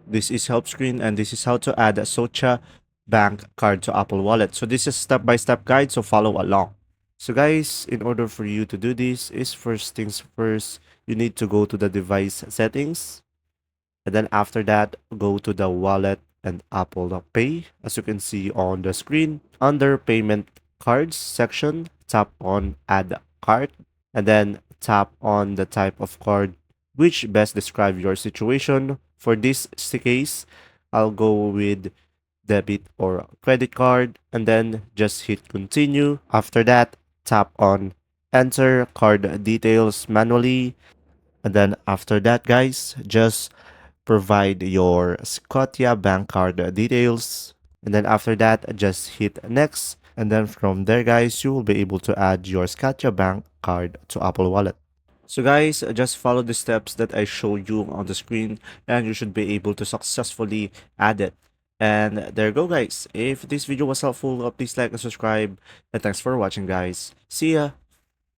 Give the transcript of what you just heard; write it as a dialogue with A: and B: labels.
A: This is Helpscreen and this is how to add a Bank Card to Apple Wallet. So this is step-by-step guide, so follow along. So guys, in order for you to do this is first things first, you need to go to the device settings. And then after that, go to the wallet and Apple Pay. As you can see on the screen, under payment cards section, tap on add card and then tap on the type of card which best describe your situation. For this case, I'll go with debit or credit card and then just hit continue. After that, tap on enter card details manually. And then after that, guys, just provide your Scotiabank card details. And then after that, just hit next. And then from there, guys, you will be able to add your Scotiabank card to Apple Wallet. So guys, just follow the steps that I showed you on the screen and you should be able to successfully add it. And there you go, guys. If this video was helpful, please like and subscribe. And thanks for watching, guys. See ya!